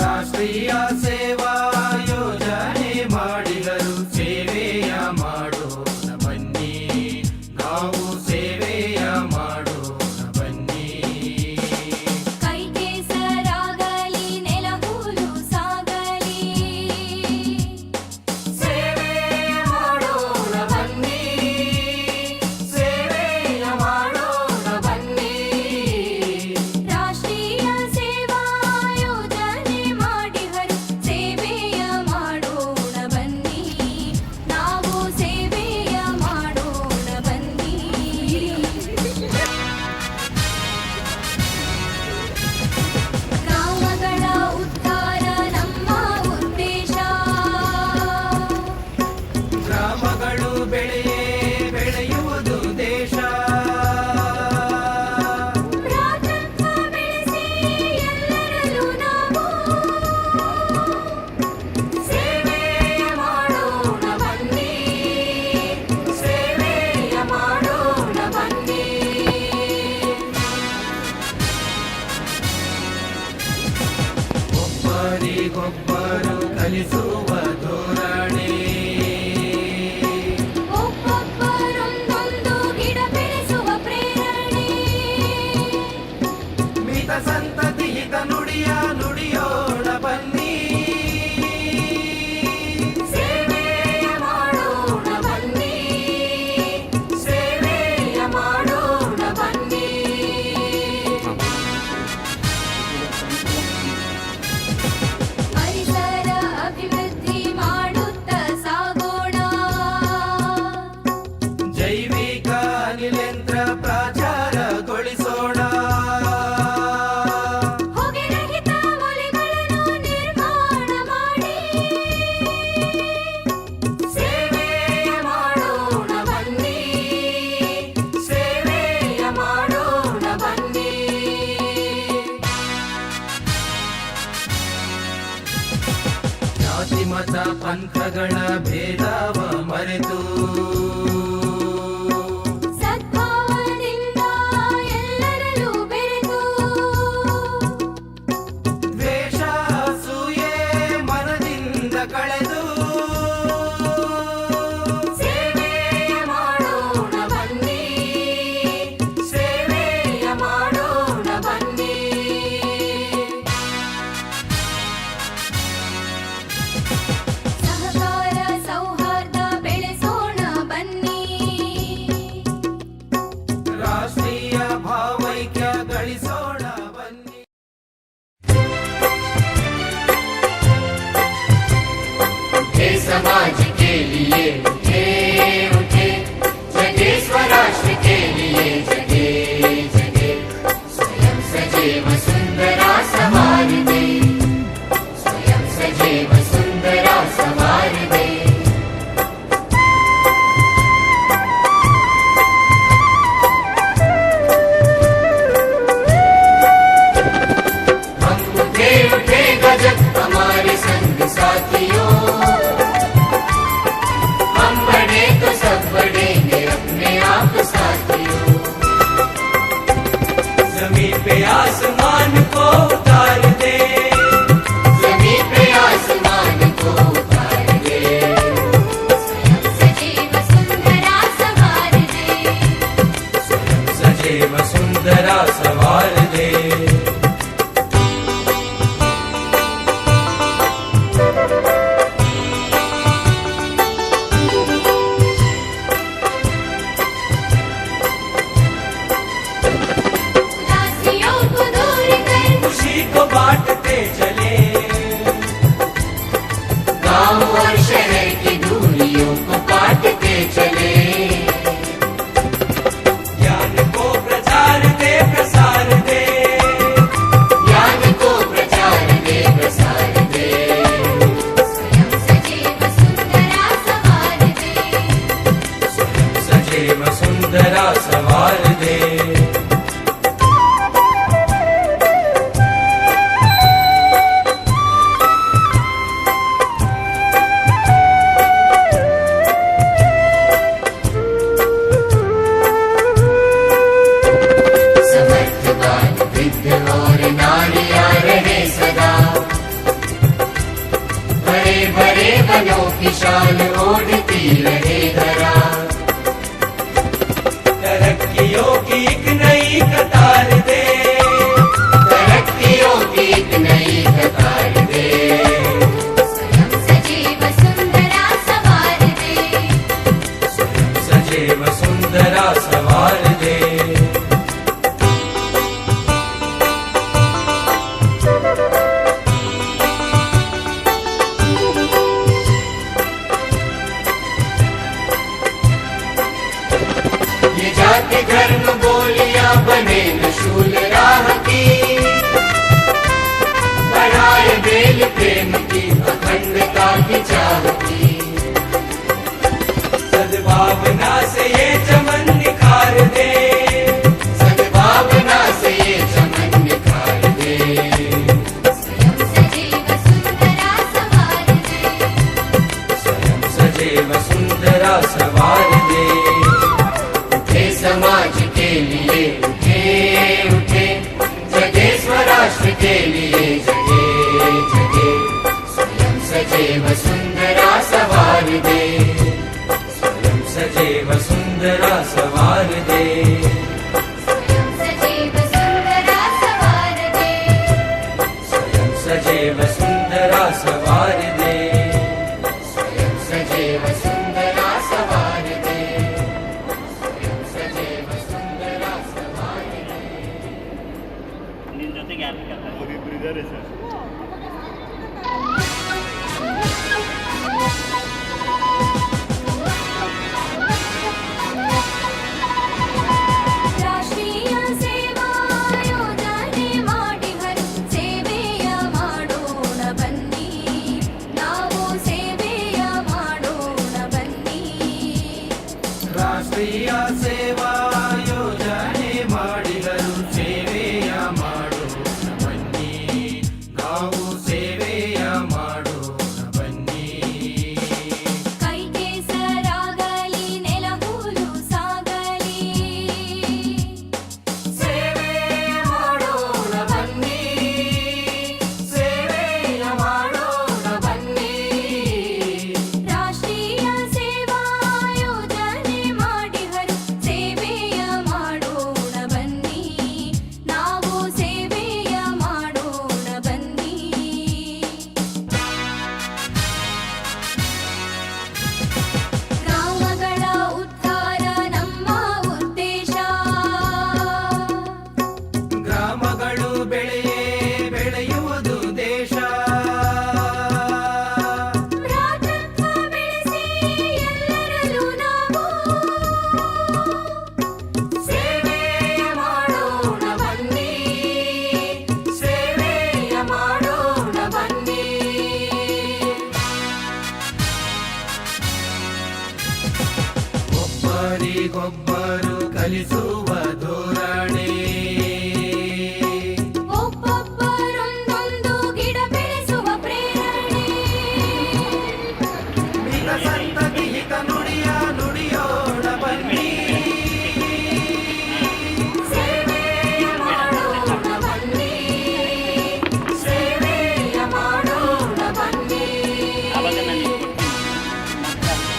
ರಾಷ್ಟ್ರೀಯ ಸೇವಾ ಯೋಜನೆ ಮಾಡಿದರು ಸೇವೆಯ ಮಾಡೋಣ ಬನ್ನಿ, ನಾವು ಸೇವೆಯ ಮಾಡೋಣ ಬನ್ನಿ. ಕೈ ಕೆಸರಾಗಲಿ ನೆಲ ಹುಲ್ಲು ಸಾಗಲಿ, ಸೇವೆಯ ಮಾಡೋಣ ಬನ್ನಿ, ಸೇವೆಯ ಮಾಡೋಣ ಬನ್ನಿ. ರಾಷ್ಟ್ರೀಯ ಸೇವಾ ಯೋಜನೆ ಮಾಡಿಹರು ಸೇವೆಯ ಮಾಡೋಣ ಬನ್ನಿ, ನಾವು ಸೇವೆಯ ಮಾಡೋಣ ಬನ್ನಿ. ಗ್ರಾಮಗಳ ಉದ್ಧಾರ ನಮ್ಮ ಉದ್ದೇಶ, ಗ್ರಾಮಗಳು ಬೆಳೆಯುವುದು ದೇಶ. ಭ್ರಾತೃತ್ವ ಬೆಳೆಸಿ ಎಲ್ಲರಲ್ಲೂ ನಾವು ಸೇವೆಯ ಮಾಡೋಣ ಬನ್ನಿ, ಸೇವೆಯ ಮಾಡೋಣ ಬನ್ನಿ. ಒಬ್ಬರಿಗೊಬ್ಬರು ಕಲಿಸುವ ಧೋರಣೆ, ಒಬ್ಬೊಬ್ಬರೊಂದೊಂದು ಗಿಡ ಬೆಳೆಸುವ ಪ್ರೇರಣೆ, ಮಿತ ಸಂತತಿ ಹಿತ ನುಡಿಯೋಣ ಬನ್ನಿ, ಸೇವೆಯ ಮಾಡೋಣ ಬನ್ನಿ, ಸೇವೆಯ ಮಾಡೋಣ ಬನ್ನಿ. ಪರಿಸರ ಅಭಿವೃದ್ಧಿ ಮಾಡುತ್ತಾ ಸಾಗೋಣ, ಜೈವಿಕ ಅನಿಲೇಂದ್ರ ಪ್ರಾಚಾರಗೊಳಿಸೋಣ, ಹೊಗೆ ರಹಿತ ಒಲೆಗಳನ್ನು ನಿರ್ಮಾಣ ಮಾಡಿ, ಸೇವೆಯ ಮಾಡೋಣ ಬನ್ನಿ, ಸೇವೆಯ ಮಾಡೋಣ ಬನ್ನಿ. ಜಾತಿ ಮತ ಪಂಥಗಳ ಭೇದವ ಮರೆತು ಸದ್ಭಾವದಿಂದ ಎಲ್ಲರಲ್ಲೂ ಬೆರೆತು, ದ್ವೇಷ ಅಸೂಯೆ ಮನದಿಂದ ಕಳೆದು, ಸೇವೆಯ ಮಾಡೋಣ ಬನ್ನಿ, ಸೇವೆಯ ಮಾಡೋಣ ಬನ್ನಿ. ಸಹಕಾರ ಸೌಹಾರ್ದ ಬೆಳೆಸೋಣ ಬನ್ನಿ, ರಾಷ್ಟ್ರೀಯ ಭಾವೈಕ್ಯ ಗಳಿಸೋಣ ಬನ್ನಿ. हे समाज के लिए उठे उठे, जगे स्वराष्ट्र के लिए जगे जगे, स्वयं सजेव सुंदरा सवार दे, स्वयं सजेव सुंदरा सवार दे. हम उठे उठे गजब हमारे संग साथियों, हम बड़े तो सब बढ़ेंगे अपने आप साथियों. जमीन पे आसमान को उतार दे, जमीन पे आसमान को उतार दे, स्वयं सजीव सुंदरा सवार दे, सजैव सुंदरा सवार दे. उदासियों को दूर कर खुशी को बांटते चले, गांव और शहर की दूरियों को काटते चले, ज्ञान को प्रचार दे प्रसार दे, ज्ञान को प्रचार दे प्रसार दे, स्वयं सजीव सुंदरा सवार दे, सजैव सुंदरा सवार दे. ಸುಂದರ ಸವಾರದೆ ये जाति धर्म बोलियां बने न शूल राह की, बढ़ाए बेल प्रेम की अखंडता की चाह की। सद्भावना से ये चमन निखार दे, सद्भावना से ये चमन निखार दे। स्वयं सजीव सुंदरा सवार दे स्वयं सजैव सुंदरा सवार दे। उठे समाज के लिए उठे उठे, जगे स्वराष्ट्र के लिए जगे जगे। स्वयं सजैव सुंदरा सवार दे, स्वयं सजैव सुंदरा सवार दे। स्वयं सजीव सुंदरा सवार दे स्वयं सजैव सुंदरा सवार दे। स्वयं सजैव सुंदरा सवार दे, स्वयं सजैव सुंदरा सवार दे। ನಿನ್ನ ಜೊತೆಗೆ ಯಾರು ಕೇಳ್ತಾರೆ ಅವರಿಬ್ರು ಇದ್ದಾರೆ ಸರ್ ರಾಷ್ಟ್ರೀಯ ಸೇವಾ ಯೋಜನೆ ಮಾಡಿಹರು ಸೇವೆಯ ಮಾಡೋಣ ಬನ್ನಿ ನಾವು ಸೇವೆಯ ಮಾಡೋಣ ಬನ್ನಿ ರಾಷ್ಟ್ರೀಯ ಸೇವಾ ಯೋಜನೆ ಮಾಡಿದರು ಸೇವೆಯ ಮಾಡೋಣ ಬನ್ನಿ ನಾವು ಸೇವೆಯ ಮಾಡೋಣ ಬನ್ನಿ ಕೈ ಕೆಸರಾಗಲಿ ನೆಲಹೂಲು ಸಾಗಲಿ ಸೇವೆ ಮಾಡೋಣ ಬನ್ನಿ ಸೇವೆಯ ಮಾಡೋಣ ಬನ್ನಿ ರಾಷ್ಟ್ರೀಯ ಸೇವಾ ಯೋಜನೆ ಮಾಡಿಹರು ಸೇವೆಯ ಮಾಡೋಣ ಬನ್ನಿ ನಾವು ಸೇವೆಯ ಮಾಡೋಣ ಬನ್ನಿ ಗ್ರಾಮಗಳ ಉದ್ಧಾರ ನಮ್ಮ ಉದ್ದೇಶ ಗ್ರಾಮಗಳು ಬೆಳೆಯುವುದು ದೇಶ ಭ್ರಾತೃತ್ವ ಬೆಳೆಸಿ ಎಲ್ಲರಲ್ಲೂ ನಾವು ಸೇವೆಯ ಮಾಡೋಣ ಬನ್ನಿ ಸೇವೆಯ ಮಾಡೋಣ ಬನ್ನಿ ಒಬ್ಬರಿಗೊಬ್ಬರು ಕಲಿಸುವ ಧೋರಣೆ ಒಬ್ಬೊಬ್ಬರೊಂದೊಂದು ಗಿಡ ಬೆಳೆಸುವ ಪ್ರೇರಣೆ ವಿಕಸಂತತಿ ಹಿತ ನುಡಿಯೋಣ ಬನ್ನಿ ಸೇವೆಯ ಮಾಡೋಣ ಬನ್ನಿ ಸೇವೆಯ ಮಾಡೋಣ ಬನ್ನಿ ಆವಾಗ ನಾನು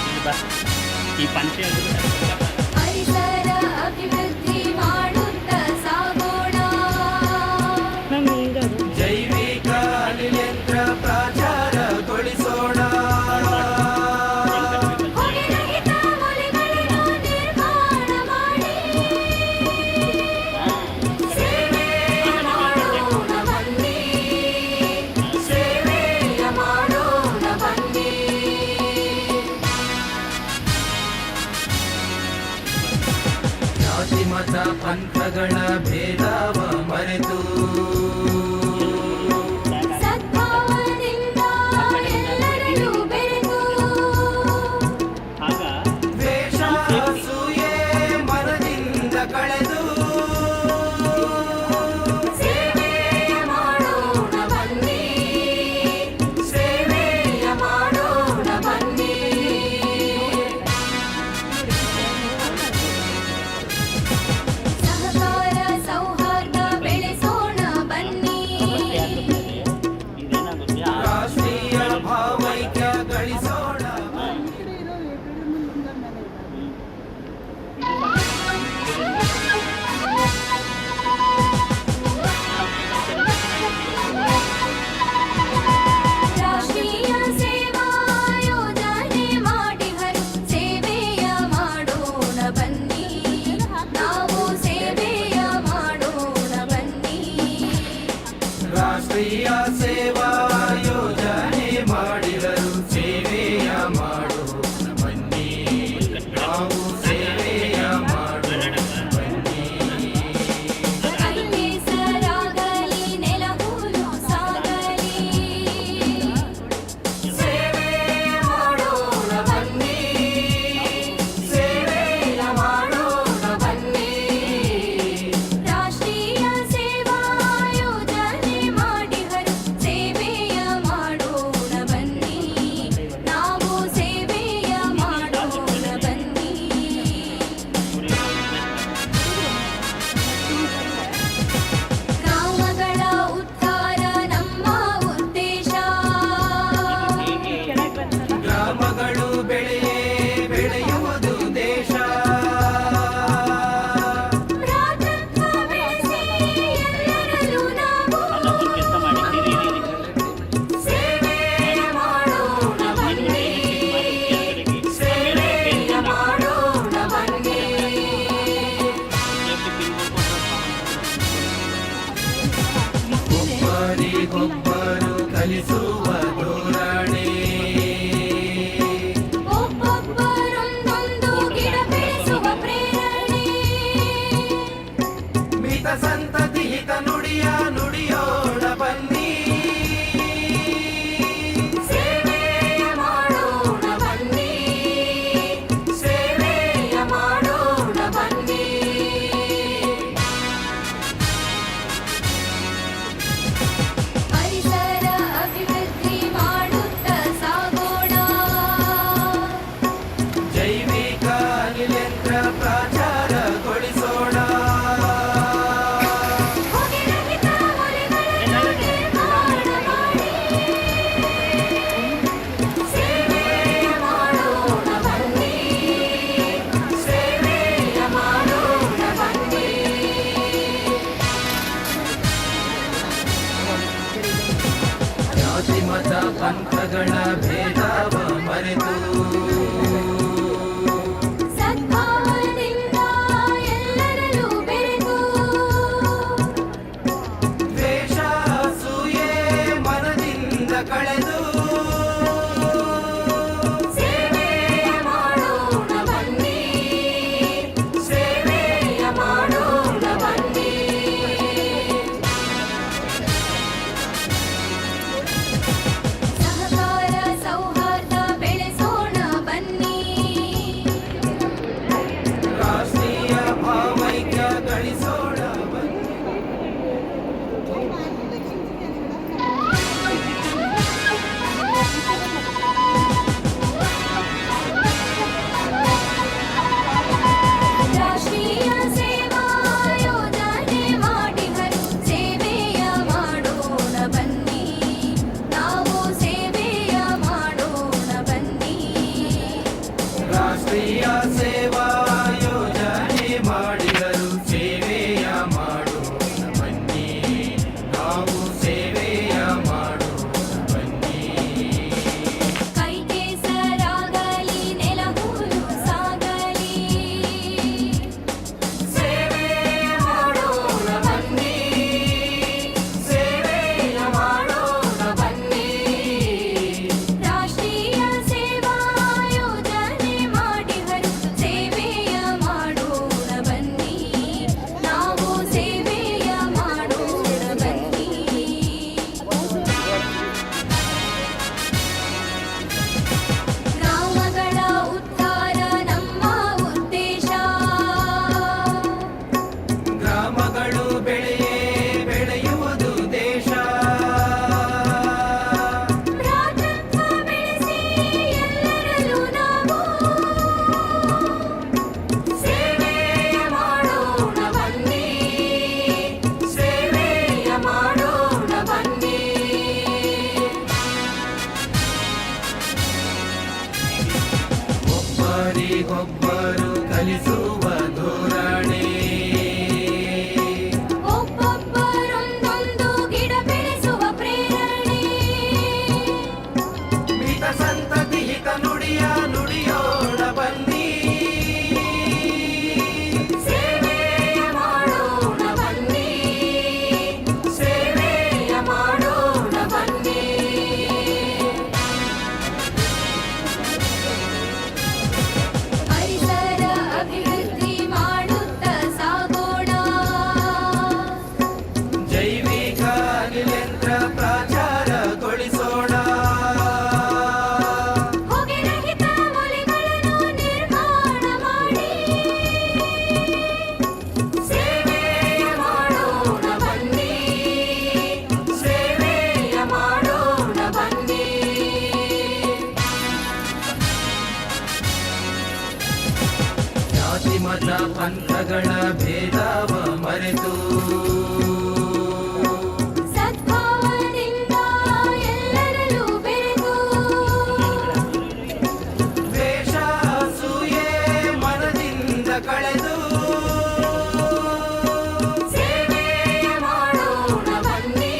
ಇಲ್ಲಿ ಬಾ ಈ ಪಂಚೆ ಪರಿಸರ ಅಭಿವೃದ್ಧಿ ಮಾಡುತ್ತ ಸಾಗೋಣ ಜೈವಿಕ ಅನಿಯಂತ್ರ ಪ್ರಾಚಾರಗೊಳಿಸೋಣ ಹೊಗೆರಹಿತ ಮನೆಗಳನ್ನು ನಿರ್ಮಾಣ ಮಾಡಿ ಸೇವೆಯ ಮಾಡೋಣ ಬನ್ನಿ ಸೇವೆಯ ಮಾಡೋಣ ಬನ್ನಿ ಜಾತಿ ಮತ ಪಂಥಗಳ ಭೇದವ ಮರೆತು ಸದ್ಭಾವದಿಂದ ಎಲ್ಲರಲ್ಲೂ ಬೆರೆತು ಆಗ ದ್ವೇಷ ಅಸೂಯೆ ಮನದಿಂದ ಕಳೆದು ಸೇವೆಯ ಮಾಡೋಣ ಬನ್ನಿ ಸೇವೆಯ ಮಾಡೋಣ ಬನ್ನಿ ಸಹಕಾರ ಸೌಹಾರ್ದ ಬೆಳೆಸೋಣ ಬನ್ನಿ ರಾಷ್ಟ್ರೀಯ ಸೇವಾ ಯೋಜನೆ ಮಾಡಿದರು ಸೇವೆಯ ಮಾಡೋಣ ಬನ್ನಿ ನಾವು ಸೇವೆಯ ಮಾಡೋಣ ಬನ್ನಿ ಕೈ ಕೆಸರಾಗಲಿ ನೆಲ ಹೂಲು ಸಾಗಲಿ ಸೇವೆಯ ಮಾಡೋಣ ಬನ್ನಿ ಸೇವೆಯ ಮಾಡೋಣ ಬನ್ನಿ ರಾಷ್ಟ್ರೀಯ ಸೇವಾ ಯೋಜನೆ ಮಾಡಿಹರು ಸೇವೆಯ ಮಾಡೋಣ ಬನ್ನಿ ನಾವು ಸೇವೆಯ ಮಾಡೋಣ ಬನ್ನಿ ಗ್ರಾಮಗಳ ಉದ್ಧಾರ ನಮ್ಮ ಉದ್ದೇಶ ಗ್ರಾಮಗಳು ಬೆಳೆಯುವುದು ದೇಶ ಭ್ರಾತೃತ್ವ ಬೆಳೆಸಿ ಎಲ್ಲರಲ್ಲೂ ನಾವು ಸೇವೆಯ ಮಾಡೋಣ ಬನ್ನಿ ಸೇವೆಯ ಮಾಡೋಣ ಬನ್ನಿ ಒಬ್ಬರಿಗೊಬ್ಬರು ಕಲಿಸುವ ಧೋರಣೆ ಒಬ್ಬೊಬ್ಬರೊಂದೊಂದು ಗಿಡ ಬೆಳೆಸುವ ಪ್ರೇರಣೆ ಮಿತ ಸಂತತಿ ಹಿತ ನುಡಿಯೋಣ ಬನ್ನಿ ಸೇವೆಯ ಮಾಡೋಣ ಬನ್ನಿ ಸೇವೆಯ ಮಾಡೋಣ ಬನ್ನಿ ಪರಿಸರ ಅಭಿವೃದ್ಧಿ ಮಾಡುತ್ತ ಸಾಗೋಣ ಜೈವಿಕ ಅನಿಲಯಂತ್ರ ಪ್ರಚಾರಗೊಳಿಸೋಣ ಹೊಗೆ ರಹಿತ ಮೊಲೆಗಳನ್ನು ನಿರ್ಮಾಣ ಮಾಡಿ ಸೇವೆಯ ಮಾಡೋಣ ಬನ್ನಿ ಸೇವೆಯ ಮಾಡೋಣ ಬನ್ನಿ ಜಾತಿ ಮತ ಪಂಥಗಳ ಭೇದವ ಮರೆತು ಸದ್ಭಾವದಿಂದ ಎಲ್ಲರಲ್ಲೂ ಬೆರೆತು ದ್ವೇಷ ಅಸೂಯೆ ಮನದಿಂದ ಕಳೆದು ಸೇವೆಯ ಮಾಡೋಣ ಬನ್ನಿ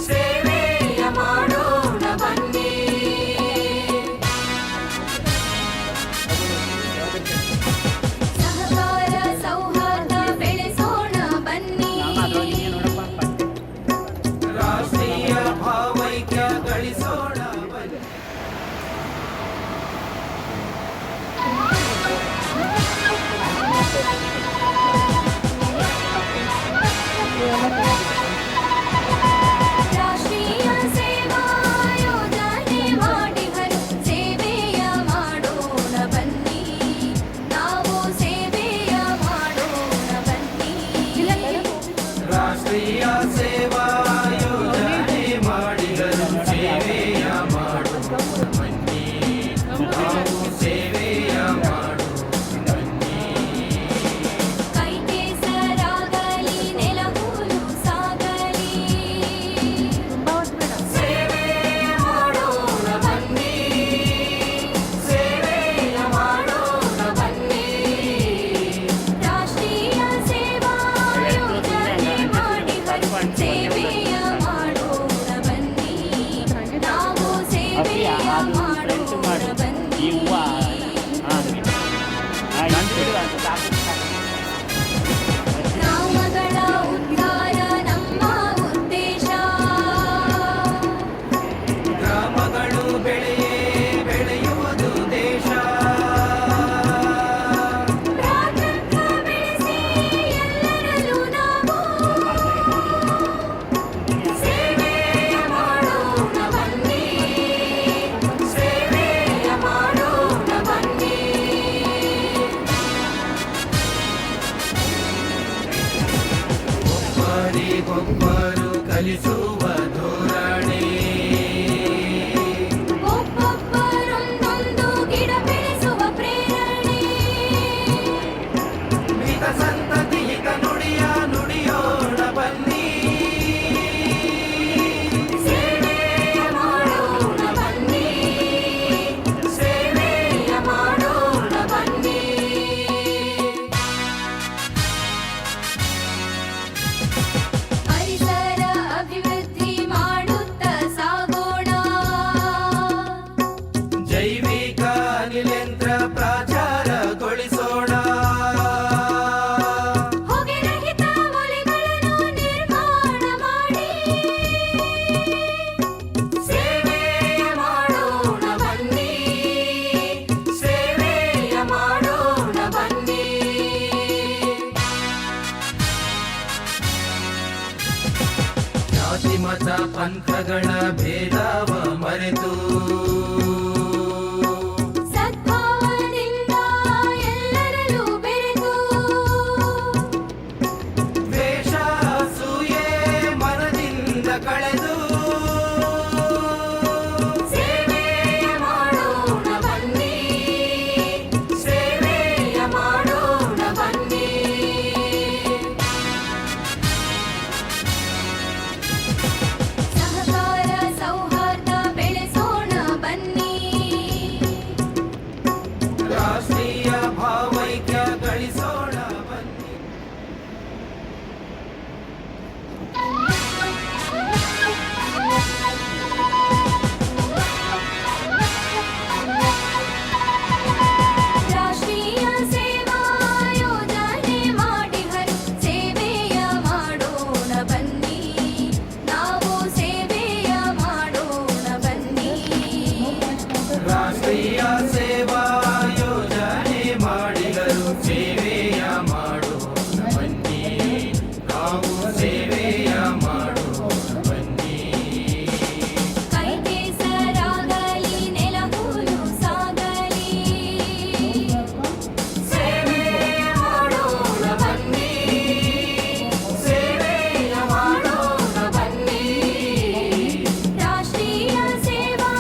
ಸೇವೆಯ ಮಾಡೋಣ ಬನ್ನಿ ಸಹಕಾರ ಸೌಹಾರ್ದ ಬೆಳೆಸೋಣ ಬನ್ನಿ ರಾಷ್ಟ್ರೀಯ ಭಾವೈಕ್ಯ ಗಳಿಸೋಣ ಬನ್ನಿ ರಾಷ್ಟ್ರೀಯ ಸೇವಾ ಯೋಜನೆ ಮಾಡಿಹರು ಸೇವೆಯ ಮಾಡೋಣ ಬನ್ನಿ ನಾವು ಸೇವೆಯ ಮಾಡೋಣ ಬನ್ನಿ ರಾಷ್ಟ್ರೀಯ ಸೇವಾ ಯೋಜನೆ ಮಾಡಿದರು ಸೇವೆಯ ಮಾಡೋಣ ಬನ್ನಿ ನಾವು ಸೇವೆಯ ಮಾಡೋಣ ಬನ್ನಿ ಕೈ ಕೆಸರಾಗಲಿ ನೆಲ ಹೂಲು ಸಾಗಲಿ ಸೇವೆಯ ಮಾಡೋಣ ಬನ್ನಿ ಸೇವೆಯ ಮಾಡೋಣ ಬನ್ನಿ ರಾಷ್ಟ್ರೀಯ ಸೇವಾ ಯೋಜನೆ ಮಾಡಿಹರು ಸೇವೆಯ ಮಾಡೋಣ ಬನ್ನಿ ನಾವು ಸೇವೆಯ ಮಾಡೋಣ ಬನ್ನಿ ಗ್ರಾಮಗಳ ಉದ್ಧಾರ ನಮ್ಮ ಉದ್ದೇಶ ಗ್ರಾಮಗಳು ಬೆಳೆಯುವುದು ದೇಶ ಭ್ರಾತೃತ್ವ ಬೆಳೆಸಿ ಎಲ್ಲರಲ್ಲೂ ನಾವು ಸೇವೆಯ ಮಾಡೋಣ ಬನ್ನಿ ಸೇವೆಯ ಮಾಡೋಣ ಬನ್ನಿ ಒಬ್ಬರಿಗೊಬ್ಬರು ಕಲಿಸುವ ಧೋರಣೆ ಒಬ್ಬೊಬ್ಬರೊಂದೊಂದು ಗಿಡ ಬೆಳೆಸುವ ಪ್ರೇರಣೆ ಮಿತ ಸಂತತಿ ಹಿತ ನುಡಿಯೋಣ ಬನ್ನಿ ಸೇವೆಯ ಮಾಡೋಣ ಬನ್ನಿ ಸೇವೆಯ ಮಾಡೋಣ ಪಂಥಗಳ ಭೇದವ ಮರೆತು ಸದ್ಭಾವದಿಂದ ಎಲ್ಲರಲ್ಲೂ ಬೆರೆತು ದ್ವೇಷ ಅಸೂಯೆ ಮನದಿಂದ ಕಳೆದು ಸೇವೆಯ ಮಾಡೋಣ ಬನ್ನಿ ಸೇವೆಯ ಮಾಡೋಣ ಬನ್ನಿ ಸಹಕಾರ ಸೌಹಾರ್ದ ಬೆಳೆಸೋಣ ಬನ್ನಿ ರಾಷ್ಟ್ರೀಯ ಭಾವೈಕ್ಯ ಗಳಿಸೋಣ ಬನ್ನಿ. ರಾಷ್ಟ್ರೀಯ ಸೇವಾ ಯೋಜನೆ ಮಾಡಿ ಹರಿ ಸೇವೆಯ ಮಾಡೋಣ ಬನ್ನಿ ನಾವು ಸೇವೆಯ ಮಾಡೋಣ ಬನ್ನಿ ರಾಷ್ಟ್ರೀಯ ಸೇವಾ ಯೋಜನೆ ಮಾಡಿದರು ಸೇವೆಯ ಮಾಡೋಣ ಬನ್ನಿ ನಾವು ಸೇವೆಯ ಮಾಡೋಣ ಬನ್ನಿ. ಕೈ ಕೆಸರಾಗಲಿ ನೆಲ ಹುಲ್ಲು ಸಾಗಲಿ ಸೇವೆಯ ಮಾಡೋಣ ಬನ್ನಿ ಸೇವೆಯ ಮಾಡೋಣ ಬನ್ನಿ ರಾಷ್ಟ್ರೀಯ ಸೇವಾ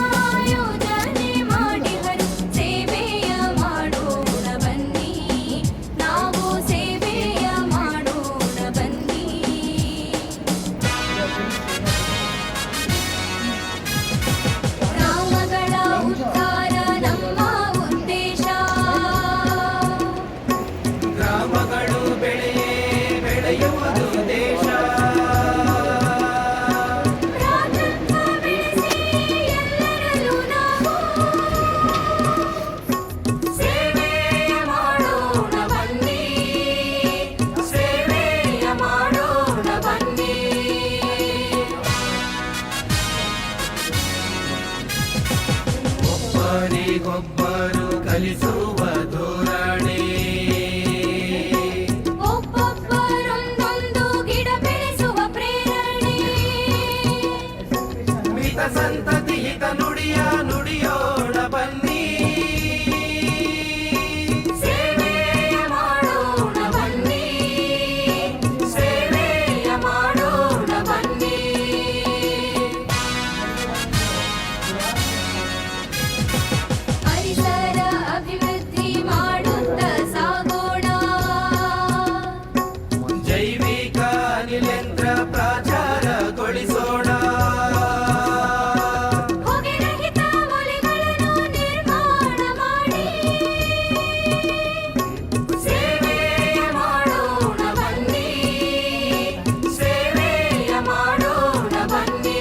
ಯೋಜನೆ ಮಾಡಿ ಹರಿ ಸೇವೆಯ ಮಾಡೋಣ ಬನ್ನಿ ನಾವು ಸೇವೆಯ ಮಾಡೋಣ ಬನ್ನಿ ಗ್ರಾಮಗಳ ಉದ್ಧಾರ ನಮ್ಮ ಉದ್ದೇಶ ಗ್ರಾಮಗಳು ಬೆಳೆಯುವುದು ದೇಶ ಭ್ರಾತೃತ್ವ ಬೆಳೆಸಿ ಎಲ್ಲರಲ್ಲೂ ನಾವು ಸೇವೆಯ ಮಾಡೋಣ ಬನ್ನಿ ಸೇವೆಯ ಮಾಡೋಣ ಬನ್ನಿ ಒಬ್ಬರಿಗೊಬ್ಬರು ಕಲಿಸುವ ಧೋರಣೆ ಒಬ್ಬೊಬ್ಬರೊಂದೊಂದು ಗಿಡ ಬೆಳೆಸುವ ಪ್ರೇರಣೆ ಮಿತ ಸಂತತಿ ಹಿತ ನುಡಿಯೋಣ ಬನ್ನಿ ಸೇವೆಯ ಮಾಡೋಣ ಬನ್ನಿ ಸೇವೆಯ ಮಾಡೋಣ ಬನ್ನಿ ಪರಿಸರ ಅಭಿವೃದ್ಧಿ ಮಾಡುತ್ತ ಸಾಗೋಣ ಜೈವಿಕ ಅನಿಲೇಂದ್ರ ಪ್ರಾಚಾರಗೊಳಿಸೋಣ ಹೊಗೆ ರಹಿತ ಮನೆಗಳನ್ನು ನಿರ್ಮಾಣ ಮಾಡಿ ಸೇವೆಯ ಮಾಡೋಣ ಬನ್ನಿ ಸೇವೆಯ ಮಾಡೋಣ ಬನ್ನಿ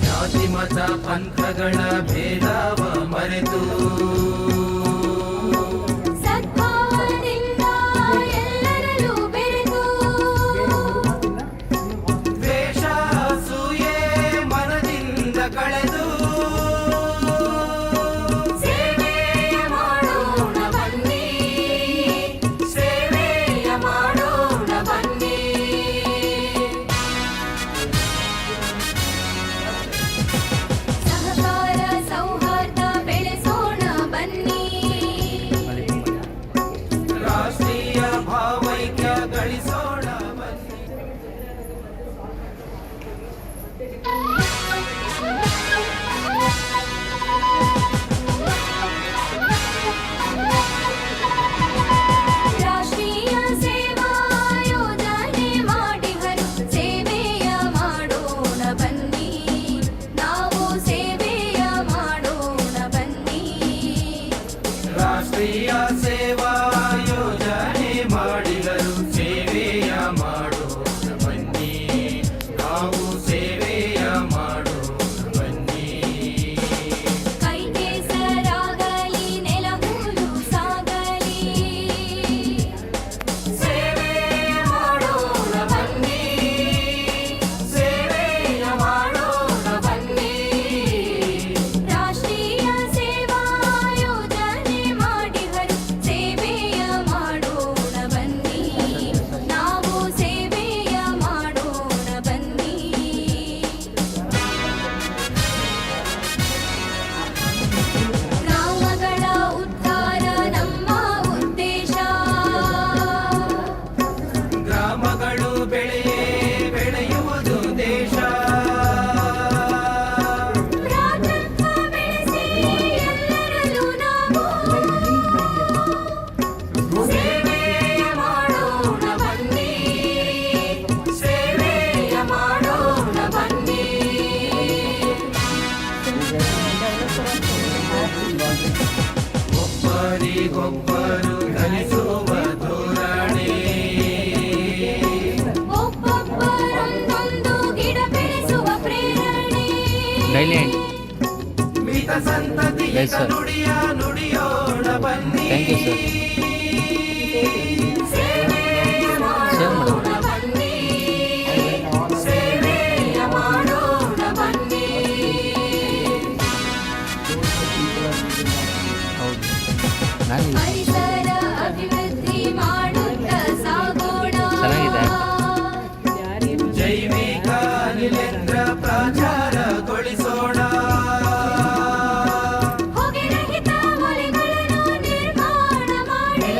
ಜಾತಿ ಮತ ಪಂಥಗಳ ಭೇದವ ಮರೆತು ಸದ್ಭಾವದಿಂದ ಎಲ್ಲರಲ್ಲೂ ಬೆರೆತು ದ್ವೇಷ ಅಸೂಯೆ ಮನದಿಂದ ಕಳೆದು ಸೇವೆಯ ಮಾಡೋಣ ಬನ್ನಿ ಸೇವೆಯ ಮಾಡೋಣ ಬನ್ನಿ ಸಹಕಾರ ಸೌಹಾರ್ದ ಬೆಳೆಸೋಣ ಬನ್ನಿ ರಾಷ್ಟ್ರೀಯ ಭಾವೈಕ್ಯ ಗಳಿಸೋಣ ಬನ್ನಿ. ಒಬ್ಬರು ಧರಿಸುವ ಧೋರಣೆ ಒಬ್ಬೊಬ್ಬರೊಂದೊಂದು ಗಿಡ ಬೆಳೆಸುವ ಪ್ರೇರಣೆ Brilliant. ಮಿತ ಸಂತತಿಯ Yes, sir. ನುಡಿಯ ನುಡಿಯೋಣ ಬನ್ನಿ Thank you, sir. ಸೇವೆಯ ಮಾಡೋಣ ಬನ್ನಿ ಸೇವೆಯ ಮಾಡೋಣ ಬನ್ನಿ ಹೌದು ನಾನು ಪರಿಸರ ಅಭಿವೃದ್ಧಿ ಮಾಡುತ್ತಾ ಸಾಗೋಣ ಚೆನ್ನಾಗಿದೆ. ಜೈವಿಕ ಅನಿಲೇಂದ್ರ ಪ್ರಚಾರಗೊಳಿಸೋಣ ಹೊಗೆ ರಹಿತ ಮನೆಗಳನ್ನು ನಿರ್ಮಾಣ ಮಾಡಿ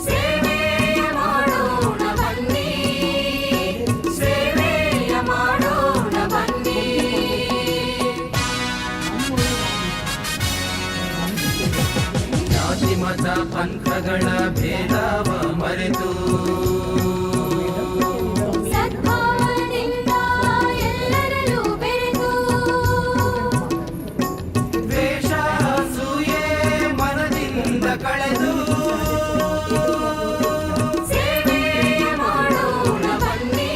ಸೇವೆಯ ಮಾಡೋಣ ಬನ್ನಿ ಸೇವೆಯ ಮಾಡೋಣ ಬನ್ನಿ ಜಾತಿ ಮತ ಪಂಥಗಳ ಭೇದವ ಮರೆತು ಸದ್ಭಾವದಿಂದ ಎಲ್ಲರಲ್ಲೂ ಬೆರೆತು ದ್ವೇಷ ಅಸೂಯೆ ಮನದಿಂದ ಕಳೆದು ಸೇವೆಯ ಮಾಡೋಣ ಬನ್ನಿ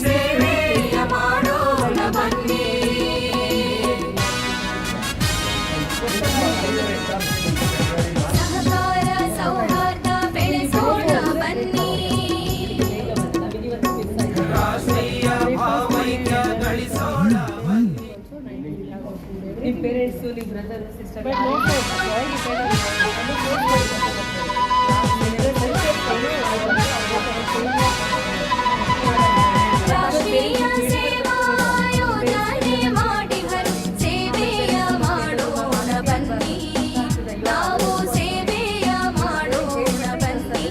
ಸೇವೆಯ ಮಾಡೋಣ ಬನ್ನಿ ಸಹಕಾರ ಸೌಹಾರ್ದ ಬೆಳೆಸೋಣ ಬನ್ನಿ ರಾಷ್ಟ್ರೀಯ ಭಾವೈಕ್ಯ ಗಳಿಸೋಣ ಬನ್ನಿ. ನಿಮ್ಮ ಪೇರೆಂಟ್ಸು ನಿಮ್ಮ ಬ್ರದರ್ ಸಿಸ್ಟರ್ ರಾಷ್ಟ್ರೀಯ ಸೇವಾ ಯೋಜನೆ ಮಾಡಿಹರು ಸೇವೆಯ ಮಾಡೋಣ ಬನ್ನಿ ನಾವು ಸೇವೆಯ ಮಾಡೋಣ ಬನ್ನಿ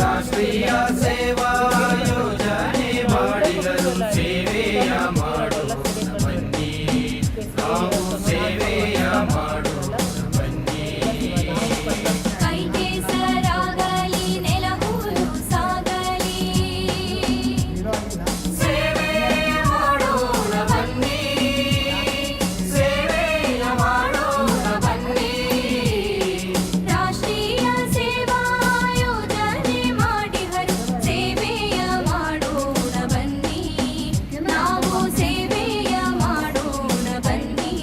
ರಾಷ್ಟ್ರೀಯ ಸೇವಾ ಯೋಜನೆ ಮಾಡಿದರು ಸೇವೆಯ ಮಾಡೋಣ ಬನ್ನಿ ನಾವು ಸೇವೆಯ ಮಾಡೋಣ ಬನ್ನಿ ಕೈ ಕೆಸರಾಗಲಿ ನೆಲಹೂರು ಸಾಗಲಿ ಸೇವೆಯ ಮಾಡೋಣ ಬನ್ನಿ ಸೇವೆಯ ಮಾಡೋಣ ಬನ್ನಿ ರಾಷ್ಟ್ರೀಯ ಸೇವಾ ಯೋಜನೆ ಮಾಡಿಹರು ಸೇವೆಯ ಮಾಡೋಣ ಬನ್ನಿ ನಾವು ಸೇವೆಯ ಮಾಡೋಣ ಬನ್ನಿ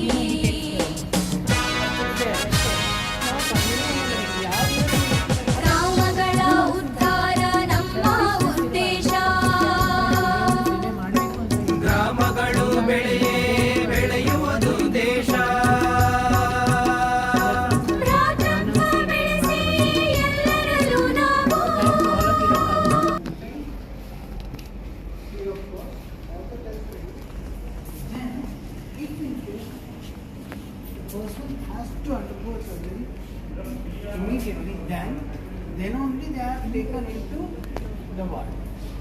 ಗ್ರಾಮಗಳ ಉದ್ಧಾರ ನಮ್ಮ ಉದ್ದೇಶ ಗ್ರಾಮಗಳು ಬೆಳೆಯುವುದು ದೇಶ ಭ್ರಾತೃತ್ವ ಬೆಳೆಸಿ ಎಲ್ಲರಲ್ಲೂ ನಾವು person has to undergo surgery immediately, then only they are taken into the ward.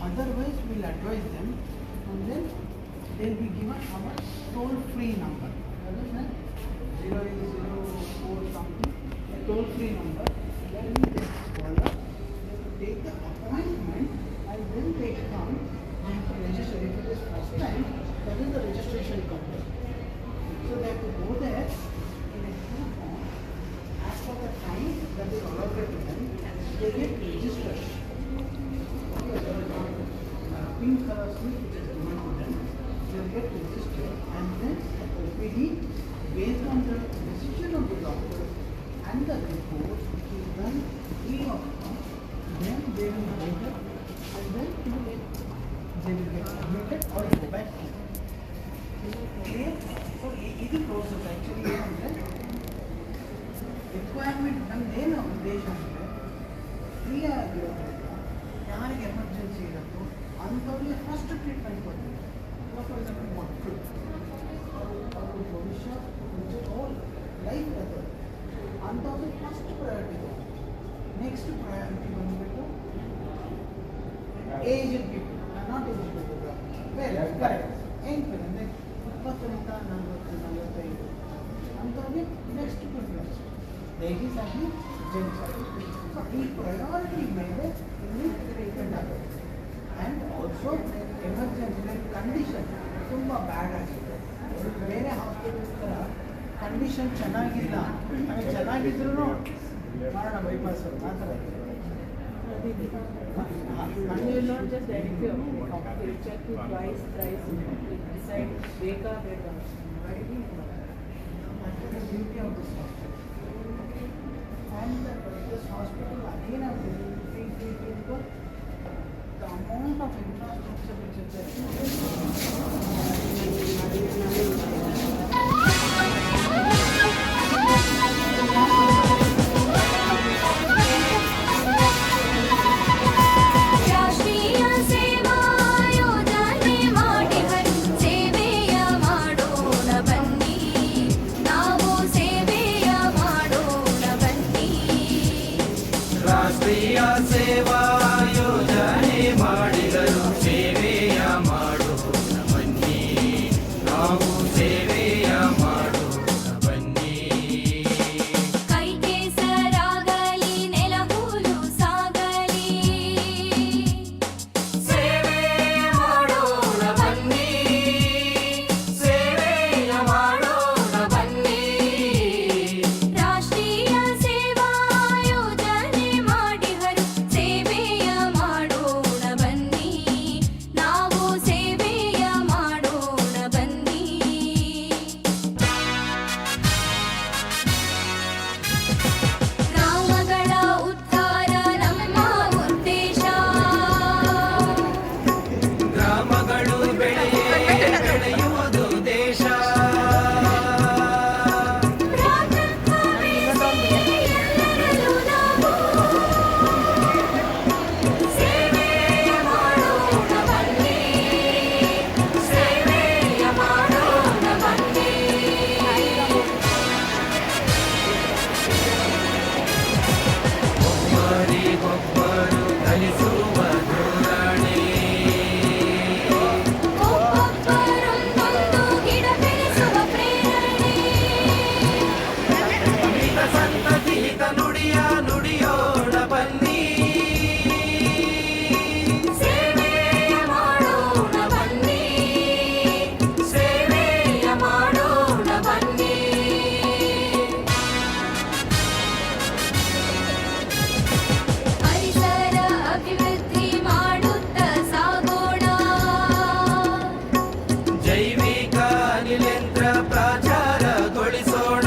Otherwise, we'll advise them and then they'll be given our toll-free number. Understand? 0804 something, a toll-free number. Then we just call up, take the appointment, and then they come and register. If it is first time, that is the registration counter. So they have to go there in a queue form. As per the time that is allotted to them, they get registered. Pink color slip which is given to them, they will get registered and then OPD based on the decision of the doctor and the report which is done free of cost, then they will go there and then they will get admitted or go back home. Okay? So ಇದು process actually ಏನಂದರೆ requirement ನಮ್ದು ಏನು ಉದ್ದೇಶ ಅಂದರೆ free ಆಗಿರೋದ್ರಿಂದ ಯಾರಿಗೆ emergency ಇರುತ್ತೋ ಅಂಥವ್ರಿಗೆ ಫಸ್ಟ್ ಟ್ರೀಟ್ಮೆಂಟ್ ಕೊಡ್ತೀವಿ. ಫಾರ್ ಎಕ್ಸಾಂಪಲ್ ಮಕ್ಕಳು ಅವ್ರ ಭವಿಷ್ಯ ಹೋಲ್ ಲೈಫ್ ಇರ್ತದೆ ಅಂಥವ್ರಿಗೆ ಫಸ್ಟ್ ಪ್ರಯಾರಿಟಿ ನೆಕ್ಸ್ಟ್ ಪ್ರಯಾರಿಟಿ ಬಂದುಬಿಟ್ಟು aged people not aged people ಬೇರೆ ಕರೆಕ್ಟ್ ಏನು ಅಂದರೆ 20ರಿಂದ 40-45 ಅಂಥವ್ರಿಗೆ ನೆಕ್ಸ್ಟ್ ಪ್ರಿಫರೆನ್ಸ್ ಲೇಡೀಸ್ ಆಗಲಿ ಜೆಂಟ್ಸ್ ಆಗಲಿ. ಸೊ ಈ ಪ್ರಯಾರಿಟಿ ಮೇಲೆ ಇಲ್ಲಿ ಟ್ರೀಟ್ಮೆಂಟ್ ಆಗುತ್ತೆ. ಆ್ಯಂಡ್ ಆಲ್ಸೋ ಎಮರ್ಜೆನ್ಸಿ ಕಂಡೀಷನ್ ತುಂಬ ಬ್ಯಾಡ್ ಆಗಿದೆ. ಬೇರೆ ಹಾಸ್ಪಿಟಲ್ಸ್ ಥರ ಕಂಡೀಷನ್ ಚೆನ್ನಾಗಿಲ್ಲ, ಆಮೇಲೆ ಚೆನ್ನಾಗಿದ್ರು ಮಾಡೋಣ ಬೈಪಾಸ್ ಆ ಥರ. not just adequate. You check it twice, thrice, you decide ಬೇಕಾ ಬೇಡವಾ. That is the beauty of this hospital. And this hospital again I will repeat because the amount of infrastructure which is ರಾಷ್ಟ್ರೀಯ ಸೇವಾ ಯೋಜನೆ ಮಾಡಿಹರು ಸೇವೆಯ ಮಾಡೋಣ ಬನ್ನಿ, ನಾವು ಸೇವೆಯ ಮಾಡೋಣ ಬನ್ನಿ. ರಾಷ್ಟ್ರೀಯ ಸೇವಾ ಯೋಜನೆ ಮಾಡಿದರು ಸೇವೆಯ ಮಾಡೋಣ ಬನ್ನಿ, ನಾವು ಸೇವೆಯ ಮಾಡೋಣ ಬನ್ನಿ. ಕೈ ಕೆಸರಾಗಲಿ ನೆಲ ಹುಲು ಸಾಗಲಿ, ಸೇವೆಯ ಮಾಡೋಣ ಬನ್ನಿ, ಸೇವೆಯ ಮಾಡೋಣ ಬನ್ನಿ. ರಾಷ್ಟ್ರೀಯ ಸೇವಾ ಯೋಜನೆ ಮಾಡಿಹರು ಸೇವೆಯ ಮಾಡೋಣ ಬನ್ನಿ, ನಾವು ಸೇವೆಯ ಮಾಡೋಣ ಬನ್ನಿ. ಗ್ರಾಮಗಳ ಉದ್ಧಾರ ನಮ್ಮ ಉದ್ದೇಶ, ಗ್ರಾಮಗಳು ಬೆಳೆಯುವುದು ದೇಶ. ಭ್ರಾತೃತ್ವ ಬೆಳೆಸಿ ಎಲ್ಲರಲ್ಲೂ ನಾವು ಸೇವೆಯ ಮಾಡೋಣ ಬನ್ನಿ, ಸೇವೆಯ ಮಾಡೋಣ ಬನ್ನಿ. ಒಬ್ಬರಿಗೊಬ್ಬರು ಕಲಿಸುವ ಧೋರಣೆ, ಒಬ್ಬೊಬ್ಬರೊಂದೊಂದು ಗಿಡ ಬೆಳೆಸುವ ಪ್ರೇರಣೆ, ಹಿತ ಸಂತತಿ ಹಿತ ನುಡಿಯೋಣ ಬನ್ನಿ. ಸೇವೆಯ ಮಾಡೋಣ ಬನ್ನಿ, ಸೇವೆಯ ಮಾಡೋಣ ಬನ್ನಿ. ಪರಿಸರ ಅಭಿವೃದ್ಧಿ ಮಾಡುತ್ತ ಸಾಗೋಣ, ಜೈವಿಕ ಅನಿಲೇಂದ್ರ ಪ್ರಚಾರಗೊಳಿಸೋಣ.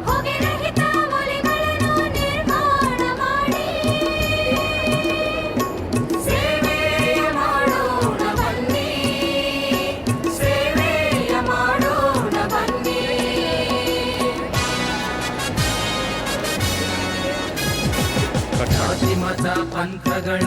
ಹೊಗೆ ರಹಿತ ಮನೆಗಳನ್ನು ನಿರ್ಮಾಣ ಮಾಡಿ, ಸೇವೆಯ ಮಾಡೋಣ ಬನ್ನಿ, ಸೇವೆಯ ಮಾಡೋಣ ಬನ್ನಿ. ಜಾತಿ ಮತ ಪಂಥಗಳ